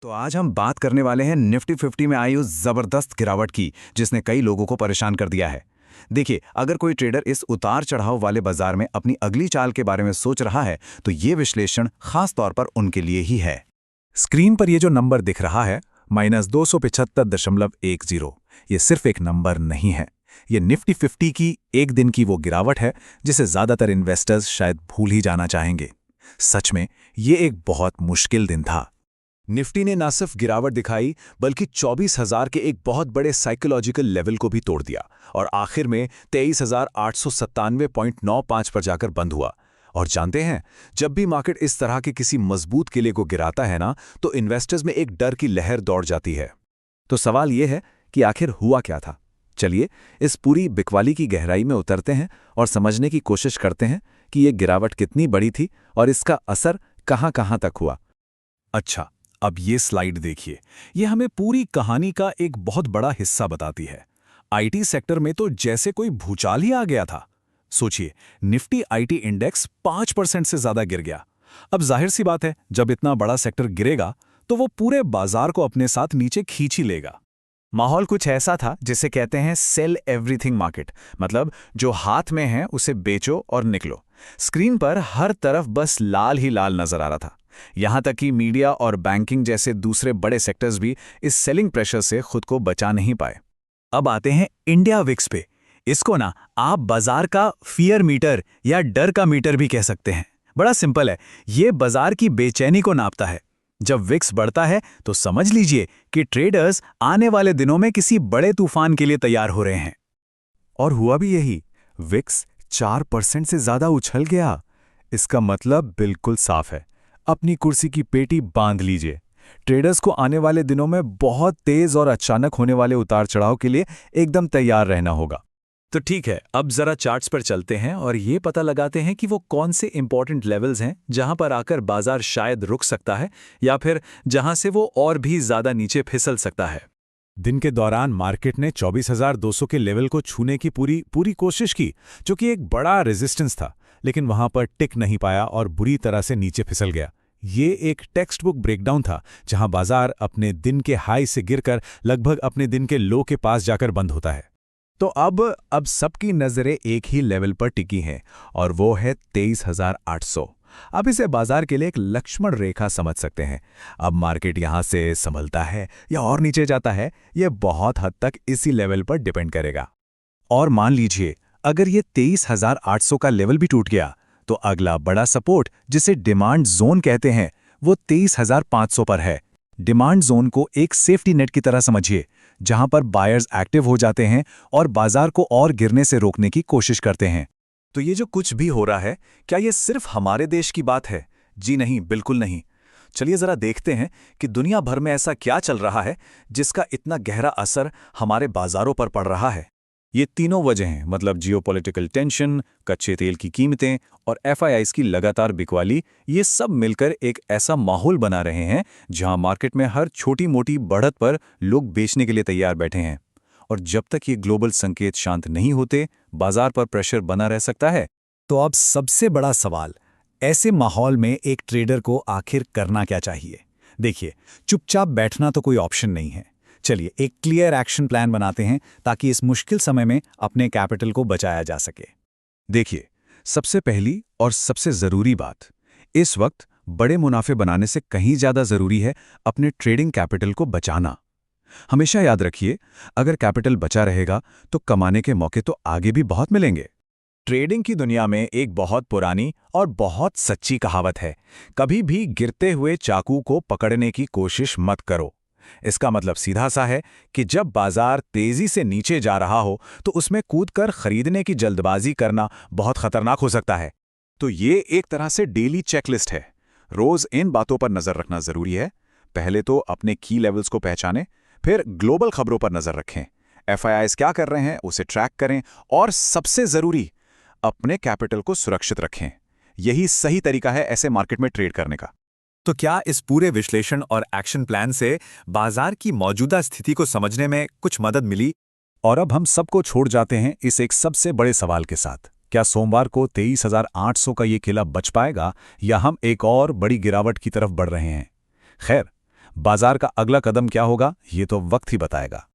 तो आज हम बात करने वाले हैं निफ्टी 50 में आई उस जबरदस्त गिरावट की जिसने कई लोगों को परेशान कर दिया है। देखिए, अगर कोई ट्रेडर इस उतार चढ़ाव वाले बाजार में अपनी अगली चाल के बारे में सोच रहा है तो ये विश्लेषण खास तौर पर उनके लिए ही है। स्क्रीन पर ये जो नंबर दिख रहा है -275.10, ये सिर्फ एक नंबर नहीं है। ये निफ्टी 50 की एक दिन की वो गिरावट है जिसे ज्यादातर इन्वेस्टर्स शायद भूल ही जाना चाहेंगे। सच में ये एक बहुत मुश्किल दिन था। निफ्टी ने न सिर्फ गिरावट दिखाई बल्कि 24,000 के एक बहुत बड़े साइकोलॉजिकल लेवल को भी तोड़ दिया और आखिर में 23,897.95 पर जाकर बंद हुआ। और जानते हैं, जब भी मार्केट इस तरह के किसी मजबूत किले को गिराता है ना, तो इन्वेस्टर्स में एक डर की लहर दौड़ जाती है। तो सवाल यह है कि आखिर हुआ क्या था। चलिए इस पूरी बिकवाली की गहराई में उतरते हैं और समझने की कोशिश करते हैं कि ये गिरावट कितनी बड़ी थी और इसका असर कहां-कहां तक हुआ। अच्छा, अब ये स्लाइड देखिए, ये हमें पूरी कहानी का एक बहुत बड़ा हिस्सा बताती है। आईटी सेक्टर में तो जैसे कोई भूचाल ही आ गया था। सोचिए, निफ्टी आईटी इंडेक्स 5% से ज्यादा गिर गया। अब जाहिर सी बात है, जब इतना बड़ा सेक्टर गिरेगा तो वो पूरे बाजार को अपने साथ नीचे खींच ही लेगा। माहौल कुछ ऐसा था जिसे कहते हैं सेल एवरीथिंग मार्केट, मतलब जो हाथ में है उसे बेचो और निकलो। स्क्रीन पर हर तरफ बस लाल ही लाल नजर आ रहा था। यहां तक कि मीडिया और बैंकिंग जैसे दूसरे बड़े सेक्टर्स भी इस सेलिंग प्रेशर से खुद को बचा नहीं पाए। अब आते हैं इंडिया विक्स पे। इसको ना आप बाजार का फियर मीटर या डर का मीटर भी कह सकते हैं। बड़ा सिंपल है, ये बाजार की बेचैनी को नापता है। जब विक्स बढ़ता है तो समझ लीजिए कि ट्रेडर्स आने वाले दिनों में किसी बड़े तूफान के लिए तैयार हो रहे हैं। और हुआ भी यही। विक्स 4% से ज्यादा उछल गया। इसका मतलब बिल्कुल साफ है, अपनी कुर्सी की पेटी बांध लीजिए। ट्रेडर्स को आने वाले दिनों में बहुत तेज और अचानक होने वाले उतार चढ़ाव के लिए एकदम तैयार रहना होगा। तो ठीक है, अब जरा चार्ट्स पर चलते हैं और ये पता लगाते हैं कि वो कौन से इंपॉर्टेंट लेवल्स हैं जहां पर आकर बाजार शायद रुक सकता है या फिर जहां से वो और भी ज्यादा नीचे फिसल सकता है। दिन के दौरान मार्केट ने 24,200 के लेवल को छूने की पूरी कोशिश की, जो कि एक बड़ा रेजिस्टेंस था, लेकिन वहां पर टिक नहीं पाया और बुरी तरह से नीचे फिसल गया। ये एक टेक्स्ट बुक ब्रेकडाउन था, जहां बाजार अपने दिन के हाई से गिरकर लगभग अपने दिन के लो के पास जाकर बंद होता है। तो अब सबकी नजरें एक ही लेवल पर टिकी हैं और वो है 23,800। अब इसे बाजार के लिए एक लक्ष्मण रेखा समझ सकते हैं। अब मार्केट यहां से संभलता है या और नीचे जाता है, यह बहुत हद तक इसी लेवल पर डिपेंड करेगा। और मान लीजिए, अगर ये 23,800 का लेवल भी टूट गया तो अगला बड़ा सपोर्ट, जिसे डिमांड जोन कहते हैं, वो 23,500 पर है। डिमांड जोन को एक सेफ्टी नेट की तरह समझिए, जहां पर बायर्स एक्टिव हो जाते हैं और बाजार को और गिरने से रोकने की कोशिश करते हैं। तो ये जो कुछ भी हो रहा है, क्या ये सिर्फ हमारे देश की बात है? जी नहीं, बिल्कुल नहीं। चलिए जरा देखते हैं कि दुनिया भर में ऐसा क्या चल रहा है जिसका इतना गहरा असर हमारे बाजारों पर पड़ रहा है। ये तीनों वजह हैं, मतलब जियोपॉलिटिकल टेंशन, कच्चे तेल की कीमतें और एफआईआईज़ की लगातार बिकवाली, ये सब मिलकर एक ऐसा माहौल बना रहे हैं जहां मार्केट में हर छोटी मोटी बढ़त पर लोग बेचने के लिए तैयार बैठे हैं। और जब तक ये ग्लोबल संकेत शांत नहीं होते, बाजार पर प्रेशर बना रह सकता है। तो अब सबसे बड़ा सवाल, ऐसे माहौल में एक ट्रेडर को आखिर करना क्या चाहिए? देखिए, चुपचाप बैठना तो कोई ऑप्शन नहीं है। चलिए एक क्लियर एक्शन प्लान बनाते हैं ताकि इस मुश्किल समय में अपने कैपिटल को बचाया जा सके। देखिए, सबसे पहली और सबसे जरूरी बात, इस वक्त बड़े मुनाफे बनाने से कहीं ज्यादा जरूरी है अपने ट्रेडिंग कैपिटल को बचाना। हमेशा याद रखिए, अगर कैपिटल बचा रहेगा तो कमाने के मौके तो आगे भी बहुत मिलेंगे। ट्रेडिंग की दुनिया में एक बहुत पुरानी और बहुत सच्ची कहावत है, कभी भी गिरते हुए चाकू को पकड़ने की कोशिश मत करो। इसका मतलब सीधा सा है कि जब बाजार तेजी से नीचे जा रहा हो तो उसमें कूदकर खरीदने की जल्दबाजी करना बहुत खतरनाक हो सकता है। तो ये एक तरह से डेली चेकलिस्ट है। रोज इन बातों पर नजर रखना जरूरी है। पहले तो अपने की लेवल्स को पहचानें, फिर ग्लोबल खबरों पर नजर रखें, एफआईआईज़ क्या कर रहे हैं उसे ट्रैक करें और सबसे जरूरी, अपने कैपिटल को सुरक्षित रखें। यही सही तरीका है ऐसे मार्केट में ट्रेड करने का। तो क्या इस पूरे विश्लेषण और एक्शन प्लान से बाजार की मौजूदा स्थिति को समझने में कुछ मदद मिली? और अब हम सबको छोड़ जाते हैं इस एक सबसे बड़े सवाल के साथ, क्या सोमवार को 23,800 का ये किला बच पाएगा या हम एक और बड़ी गिरावट की तरफ बढ़ रहे हैं? खैर, बाजार का अगला कदम क्या होगा, ये तो वक्त ही बताएगा।